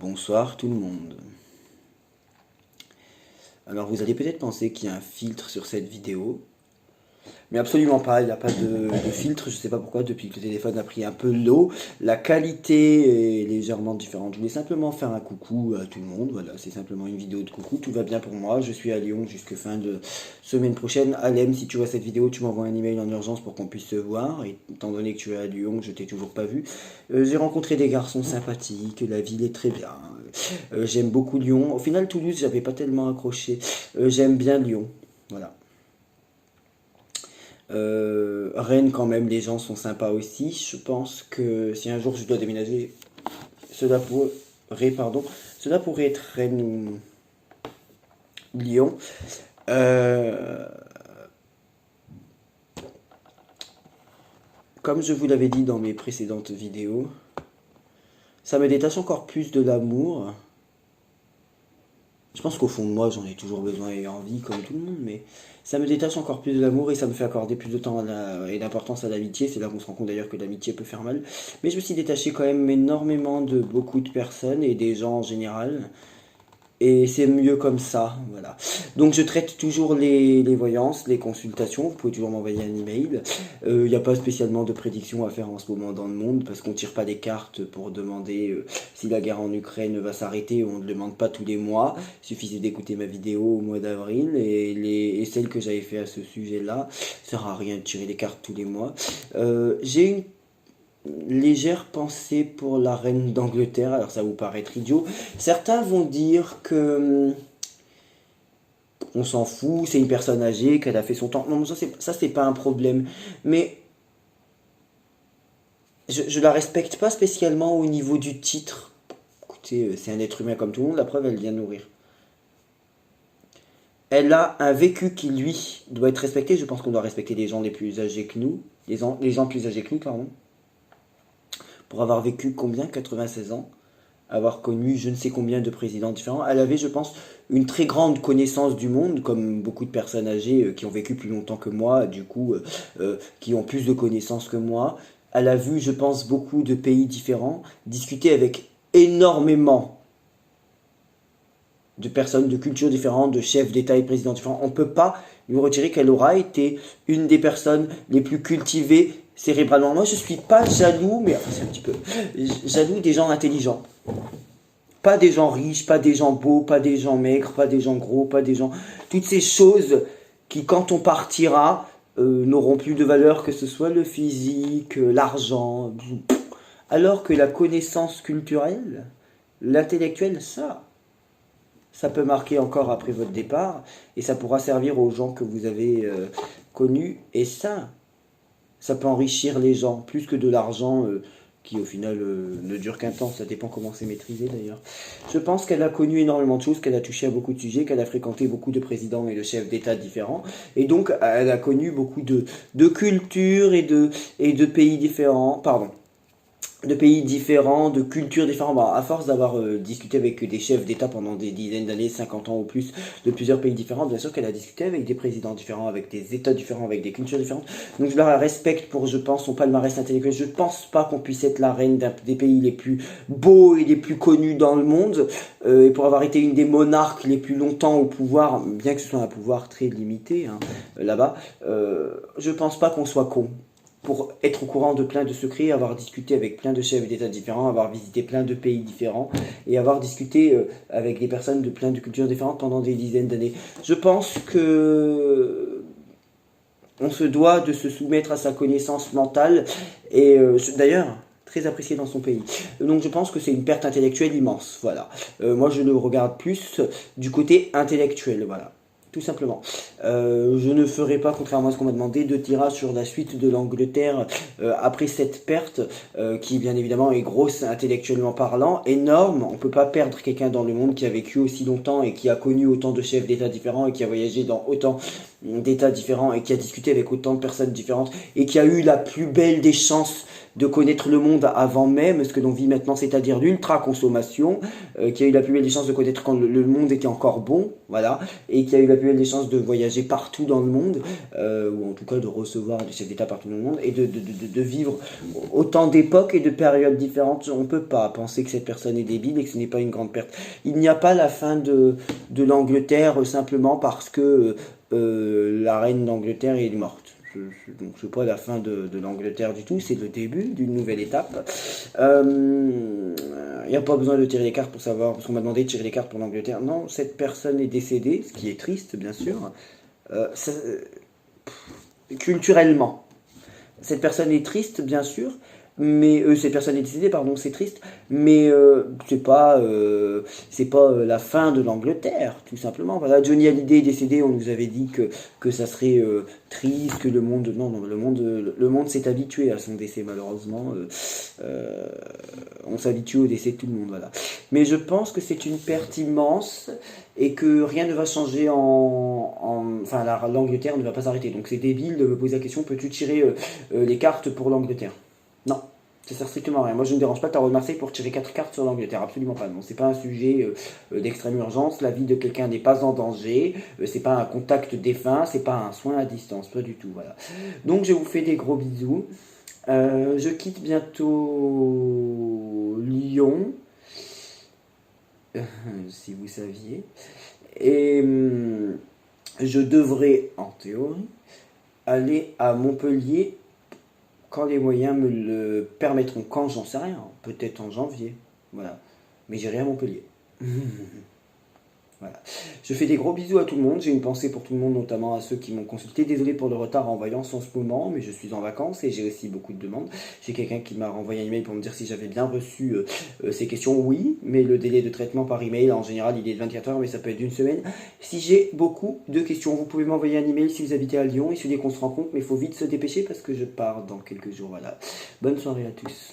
Bonsoir tout le monde. Alors vous allez peut-être penser qu'il y a un filtre sur cette vidéo, mais absolument pas, il n'y a pas de filtre, je sais pas pourquoi, depuis que le téléphone a pris un peu l'eau, la qualité est légèrement différente. Je voulais simplement faire un coucou à tout le monde, voilà, c'est simplement une vidéo de coucou, tout va bien pour moi, je suis à Lyon jusqu'à fin de semaine prochaine. Alem, si tu vois cette vidéo, tu m'envoies un email en urgence pour qu'on puisse se voir, et étant donné que tu es à Lyon, je t'ai toujours pas vu. J'ai rencontré des garçons sympathiques, la ville est très bien, j'aime beaucoup Lyon. Au final, Toulouse, j'avais pas tellement accroché, j'aime bien Lyon, voilà. Rennes quand même, les gens sont sympas aussi. Je pense que si un jour je dois déménager, cela pourrait être Rennes ou Lyon. Comme je vous l'avais dit dans mes précédentes vidéos, ça me détache encore plus de l'amour. Je pense qu'au fond de moi, j'en ai toujours besoin et envie, comme tout le monde, mais ça me détache encore plus de l'amour et ça me fait accorder plus de temps et d'importance à l'amitié. C'est là qu'on se rend compte d'ailleurs que l'amitié peut faire mal. Mais je me suis détaché quand même énormément de beaucoup de personnes et des gens en général. Et c'est mieux comme ça, voilà. Donc je traite toujours les voyances, les consultations, vous pouvez toujours m'envoyer un email. Il n'y a pas spécialement de prédiction à faire en ce moment dans le monde, parce qu'on ne tire pas des cartes pour demander si la guerre en Ukraine va s'arrêter, on ne le demande pas tous les mois. Il suffisait d'écouter ma vidéo au mois d'avril, et celle que j'avais fait à ce sujet-là, ça ne sert à rien de tirer des cartes tous les mois. J'ai une légère pensée pour la reine d'Angleterre, alors ça vous paraît être idiot. Certains vont dire que on s'en fout, c'est une personne âgée, qu'elle a fait son temps. Non, ça c'est pas un problème. Mais je la respecte pas spécialement au niveau du titre. Écoutez, c'est un être humain comme tout le monde, la preuve elle vient nourrir. Elle a un vécu qui lui doit être respecté. Je pense qu'on doit respecter les gens les plus âgés que nous. Les gens plus âgés que nous, pardon. Pour avoir vécu combien? 96 ans, avoir connu je ne sais combien de présidents différents. Elle avait, je pense, une très grande connaissance du monde, comme beaucoup de personnes âgées qui ont vécu plus longtemps que moi, du coup, qui ont plus de connaissances que moi. Elle a vu, je pense, beaucoup de pays différents, discuté avec énormément de personnes de cultures différentes, de chefs d'État et de présidents différents. On ne peut pas lui retirer qu'elle aura été une des personnes les plus cultivées cérébralement. Moi, je suis pas jaloux, mais enfin, c'est un petit peu jaloux des gens intelligents. Pas des gens riches, pas des gens beaux, pas des gens maigres, pas des gens gros, pas des gens... Toutes ces choses qui, quand on partira, n'auront plus de valeur, que ce soit le physique, l'argent. Alors que la connaissance culturelle, l'intellectuel, ça peut marquer encore après votre départ, et ça pourra servir aux gens que vous avez connus, et ça peut enrichir les gens, plus que de l'argent qui au final ne dure qu'un temps, ça dépend comment c'est maîtrisé d'ailleurs. Je pense qu'elle a connu énormément de choses, qu'elle a touché à beaucoup de sujets, qu'elle a fréquenté beaucoup de présidents et de chefs d'État différents, et donc elle a connu beaucoup de cultures et de pays différents, de pays différents, de cultures différentes. Bon, à force d'avoir discuté avec des chefs d'État pendant des dizaines d'années, 50 ans ou plus, de plusieurs pays différents, bien sûr qu'elle a discuté avec des présidents différents, avec des États différents, avec des cultures différentes. Donc je la respecte pour, je pense, son palmarès intellectuel. Je ne pense pas qu'on puisse être la reine des pays les plus beaux et les plus connus dans le monde, et pour avoir été une des monarques les plus longtemps au pouvoir, bien que ce soit un pouvoir très limité hein, là-bas, je pense pas qu'on soit con pour être au courant de plein de secrets, avoir discuté avec plein de chefs d'État différents, avoir visité plein de pays différents, et avoir discuté avec des personnes de plein de cultures différentes pendant des dizaines d'années. Je pense que on se doit de se soumettre à sa connaissance mentale, et d'ailleurs, très apprécié dans son pays. Donc je pense que c'est une perte intellectuelle immense, voilà. Moi je le regarde plus du côté intellectuel, voilà. Tout simplement. Je ne ferai pas, contrairement à ce qu'on m'a demandé, de tirage sur la suite de l'Angleterre après cette perte, qui bien évidemment est grosse intellectuellement parlant, énorme. On ne peut pas perdre quelqu'un dans le monde qui a vécu aussi longtemps et qui a connu autant de chefs d'État différents et qui a voyagé dans autant d'États différents et qui a discuté avec autant de personnes différentes et qui a eu la plus belle des chances de connaître le monde avant même ce que l'on vit maintenant, c'est-à-dire l'ultra-consommation, qui a eu la plus belle des chances de connaître quand le monde était encore bon, voilà, et qui a eu la plus belle des chances de voyager partout dans le monde, ou en tout cas de recevoir des chefs d'État partout dans le monde, et de vivre autant d'époques et de périodes différentes. On ne peut pas penser que cette personne est débile et que ce n'est pas une grande perte. Il n'y a pas la fin de l'Angleterre simplement parce que la reine d'Angleterre est morte. Donc c'est pas la fin de l'Angleterre du tout, c'est le début d'une nouvelle étape. Il n'y a pas besoin de tirer les cartes pour savoir, parce qu'on m'a demandé de tirer les cartes pour l'Angleterre. Non, cette personne est décédée, ce qui est triste bien sûr, culturellement. Cette personne est triste bien sûr, mais cette personne est décédée, pardon, c'est triste, mais c'est pas la fin de l'Angleterre, tout simplement. Voilà, Johnny Hallyday est décédé, on nous avait dit que ça serait triste, que le monde, non, le monde s'est habitué à son décès malheureusement. On s'habitue au décès de tout le monde, voilà. Mais je pense que c'est une perte immense et que rien ne va changer enfin, l'Angleterre ne va pas s'arrêter. Donc c'est débile de me poser la question, peux-tu tirer les cartes pour l'Angleterre? Non, ça sert strictement à rien. Moi, je ne dérange pas le tarot de Marseille pour tirer 4 cartes sur l'Angleterre, absolument pas. Non, c'est pas un sujet d'extrême urgence. La vie de quelqu'un n'est pas en danger. C'est pas un contact défunt, c'est pas un soin à distance, pas du tout. Voilà. Donc, je vous fais des gros bisous. Je quitte bientôt Lyon, si vous saviez, et je devrais, en théorie, aller à Montpellier quand les moyens me le permettront. Quand, j'en sais rien, peut-être en janvier, voilà. Mais j'irai à Montpellier. Voilà. Je fais des gros bisous à tout le monde, j'ai une pensée pour tout le monde, notamment à ceux qui m'ont consulté. Désolé pour le retard en voyance en ce moment, mais je suis en vacances et j'ai aussi beaucoup de demandes. J'ai quelqu'un qui m'a renvoyé un email pour me dire si j'avais bien reçu ces questions. Oui, mais le délai de traitement par email, en général, il est de 24 heures, mais ça peut être d'une semaine. Si j'ai beaucoup de questions, vous pouvez m'envoyer un email si vous habitez à Lyon et si vous voulez qu'on se rencontre, mais il faut vite se dépêcher parce que je pars dans quelques jours. Voilà. Bonne soirée à tous.